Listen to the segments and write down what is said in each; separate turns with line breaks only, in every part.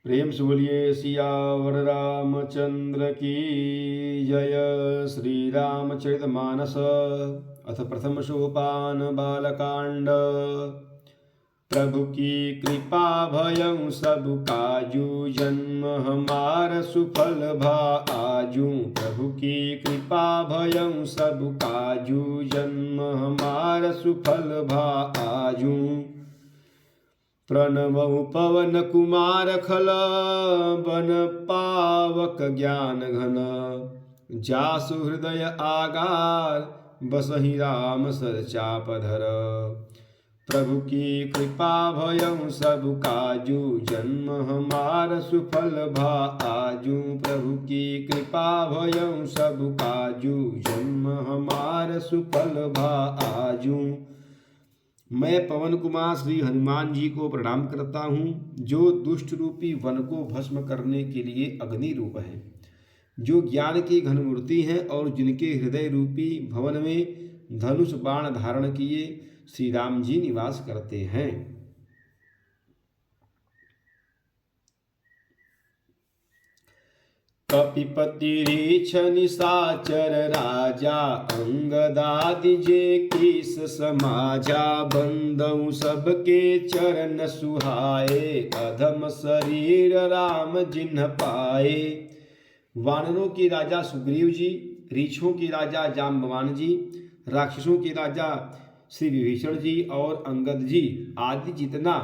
प्रेम से बोलिए सियावर रामचंद्र की जय। श्री रामचरितमानस अथ प्रथम सोपान बालकांड। प्रभु की कृपा भयं सब काजू, जन्म हमार सुफल भा आजू। प्रभु की कृपा भयं सब काजू, जन्म हमार सुफल भा आजू। प्रणवउ पवन कुमार खल, बन पावक ज्ञान घन। जासु हृदय आगार, बसहि राम सर चाप धर। प्रभु की कृपा भयं सब काजू, जन्म हमार सुफल भा आजू। प्रभु की कृपा भयं सब काजू, जन्म हमार सुफल भा आजू। मैं पवन कुमार श्री हनुमान जी को प्रणाम करता हूँ, जो दुष्ट रूपी वन को भस्म करने के लिए अग्नि रूप हैं, जो ज्ञान की घन मूर्ति हैं और जिनके हृदय रूपी भवन में धनुष बाण धारण किए श्री राम जी निवास करते हैं। कपिपति रीछ निशाचर राजा, अंगदादि जे कीस समाजा। बंदऊ सबके चरण सुहाए, अधम शरीर राम जिन्ह पाए। वानरों के राजा सुग्रीव जी, रीछों के राजा जाम्बवान जी, राक्षसों के राजा श्री विभीषण जी और अंगद जी आदि जितना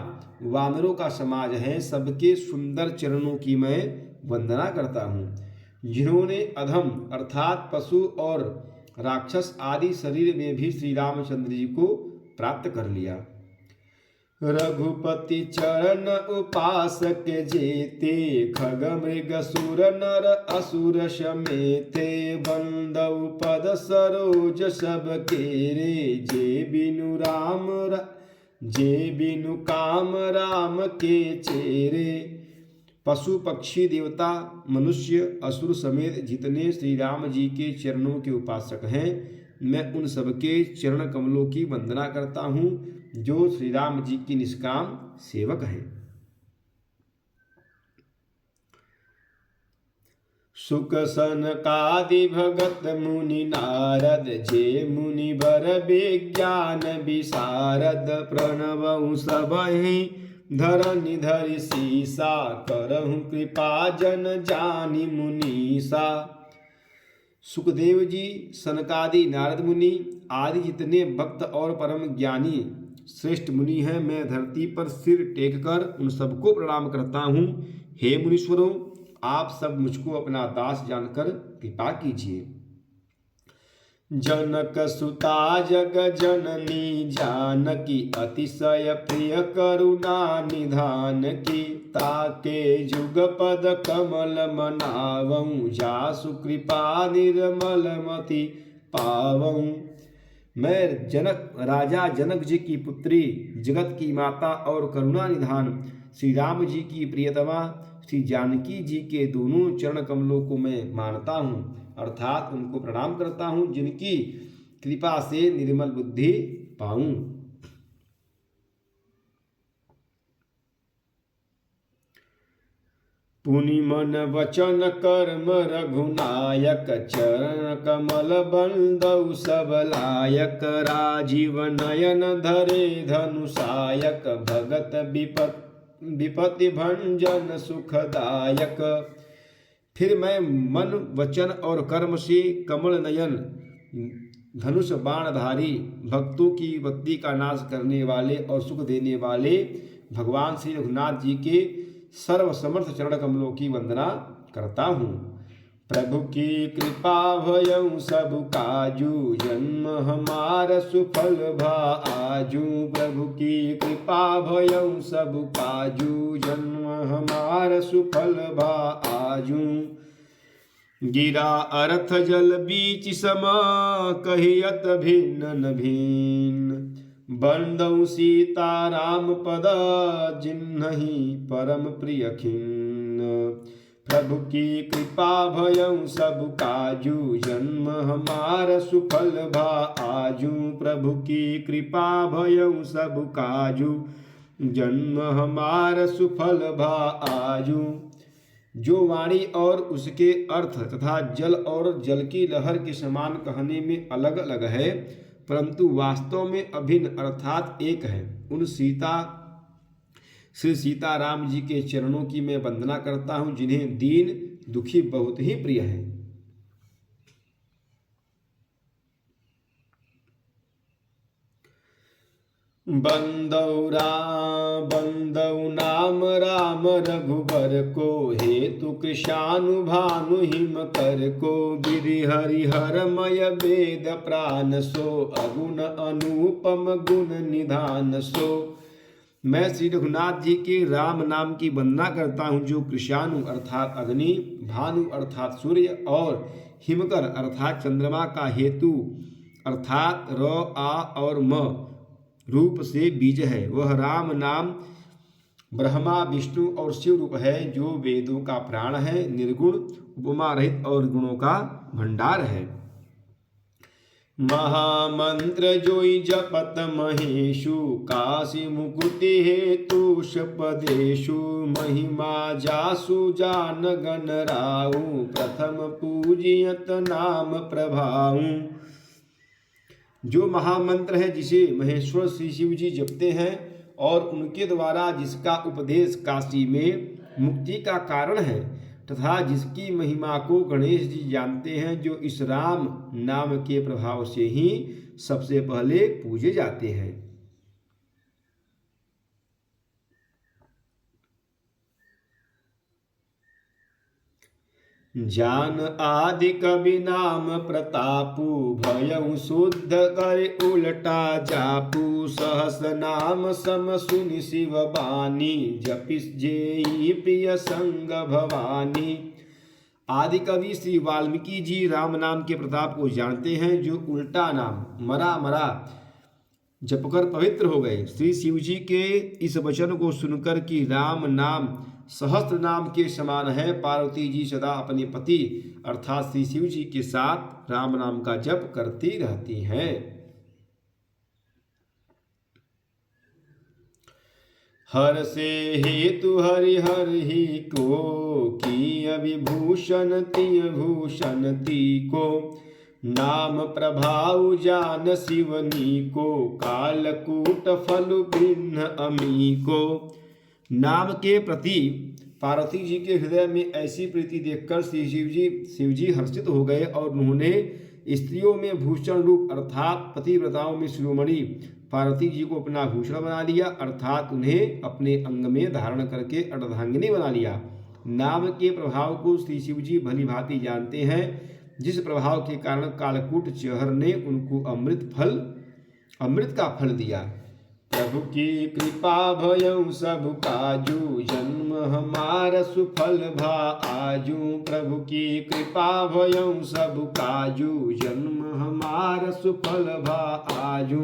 वानरों का समाज है, सबके सुंदर चरणों की मैं वंदना करता हूँ, जिन्होंने अधम अर्थात पशु और राक्षस आदि शरीर में भी श्री रामचंद्र जी को प्राप्त कर लिया। रघुपति चरण उपासक जेते, खग मृग सुर नर असुर समेते। बंदउ पद सरोज सब केरे, जे बिनु काम राम के चेरे। पशु पक्षी देवता मनुष्य असुर समेत जितने श्री राम जी के चरणों के उपासक हैं, मैं उन सबके चरण कमलों की वंदना करता हूँ, जो श्री राम जी की निष्काम सेवक हैं। सुख सनकादि भगत मुनि नारद, जे मुनि बर विज्ञान विशारद। प्रणवउ सबहि धरनि धरि सीसा, करहु कृपा जन जानि मुनीसा। सुखदेव जी, सनकादि नारद मुनि आदि जितने भक्त और परम ज्ञानी श्रेष्ठ मुनि हैं, मैं धरती पर सिर टेक कर उन सबको प्रणाम करता हूँ। हे मुनीश्वरों, आप सब मुझको अपना दास जानकर कृपा कीजिए। जनक सुता जग जननी जानकी, अतिशय प्रिय करुणा निधान की। ताके जुग पद कमल मनावऊं, जासु कृपा निर्मल मति पावऊं। मैं राजा जनक जी की पुत्री, जगत की माता और करुणा निधान श्री राम जी की प्रियतमा श्री जानकी जी के दोनों चरण कमलों को मैं मानता हूँ, अर्थात उनको प्रणाम करता हूँ, जिनकी कृपा से निर्मल बुद्धि पाऊं। पुनि मन वचन कर्म रघुनायक, चरण कमल बंदउ सब लायक। राजीव नयन धरे धनुषायक, भगत विपति भंजन सुखदायक। फिर मैं मन वचन और कर्म से कमल नयन धनुष बाणधारी, भक्तों की विपत्ति का नाश करने वाले और सुख देने वाले भगवान श्री रघुनाथ जी के सर्व समर्थ चरण कमलों की वंदना करता हूँ। प्रभु की कृपा भयं सब काजू, जन्म हमार सुफल भा आजू। प्रभु की कृपा भयं सब काजू, जन्म हमार सुफल भा आजू। गिरा अर्थ जल बीच समा, कहियत भिन्न न भिन्न। बंदउ सीता राम पद, जिन्हि परम प्रिय खिन्न। प्रभु की कृपा भयं सब काजू, जन्म हमार सुफल भा आजू। प्रभु की कृपा भयं सब काजू, जन्म हमार सुफल भा आजू। जो वाणी और उसके अर्थ तथा जल और जल की लहर के समान कहने में अलग अलग है, परंतु वास्तव में अभिन्न अर्थात एक है, उन श्री सीताराम जी के चरणों की मैं वंदना करता हूँ, जिन्हें दीन दुखी बहुत ही प्रिय है। बंदौ नाम राम रघुबर को, हेतु कृशानुभानु हिम कर को, गिरि हरिहरमय वेद प्राण सो, अगुण अनुपम गुण निधान सो। मैं श्री रघुनाथ जी के राम नाम की वंदना करता हूँ, जो कृशानु अर्थात अग्नि, भानु अर्थात सूर्य और हिमकर अर्थात चंद्रमा का हेतु अर्थात र आ और म रूप से बीज है। वह राम नाम ब्रह्मा विष्णु और शिव रूप है, जो वेदों का प्राण है, निर्गुण उपमा रहित और गुणों का भंडार है। महामंत्र जोई जपत महेशु, काशी मुकुति हेतु पदेशु, महिमा जासु जान गण राउ, प्रथम पूजियत नाम प्रभाऊ। जो महामंत्र है जिसे महेश्वर श्री शिव जी जपते हैं और उनके द्वारा जिसका उपदेश काशी में मुक्ति का कारण है, तथा जिसकी महिमा को गणेश जी जानते हैं, जो इस राम नाम के प्रभाव से ही सबसे पहले पूजे जाते हैं। जान आदि कवि नाम प्रतापु, भयउ शुद्ध कर उलटा जापू, सहस नाम सम सुनि शिव बानी, जपिस जेई प्रिय संग भवानी। आदि कवि श्री वाल्मीकि जी राम नाम के प्रताप को जानते हैं, जो उल्टा नाम मरा मरा जपकर पवित्र हो गए। श्री शिव जी के इस वचन को सुनकर कि राम नाम सहस्त्र नाम के समान है, पार्वती जी सदा अपने पति अर्थात श्री शिव जी के साथ राम नाम का जप करती रहती हैं। हर से हेतु हरिहर ही को, की विभूषण तिय भूषण ती को, नाम प्रभाव जान शिवनी को, कालकूट फल भिन्न अमी को। नाम के प्रति पार्वती जी के हृदय में ऐसी प्रीति देखकर श्री शिव जी हर्षित हो गए और उन्होंने स्त्रियों में भूषण रूप अर्थात पतिव्रताओं में शिरोमणि पार्वती जी को अपना भूषण बना लिया, अर्थात उन्हें अपने अंग में धारण करके अर्धांगिनी बना लिया। नाम के प्रभाव को श्री शिव जी भली भांति जानते हैं, जिस प्रभाव के कारण कालकूट चहर ने उनको अमृत का फल दिया। प्रभु की कृपा भयउ सब काजू, जन्म हमार सुफल भा आजू। प्रभु की कृपा भयउ सब काजू, जन्म हमार सुफल भा आजू।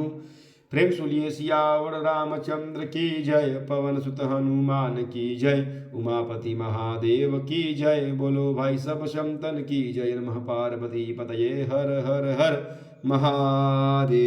प्रेम सुनिए सियावर रामचंद्र की जय, पवन सुत हनुमान की जय, उमापति महादेव की जय। बोलो भाई सब संतन की जय। नमः पार्वती पतये हर हर हर महादेव।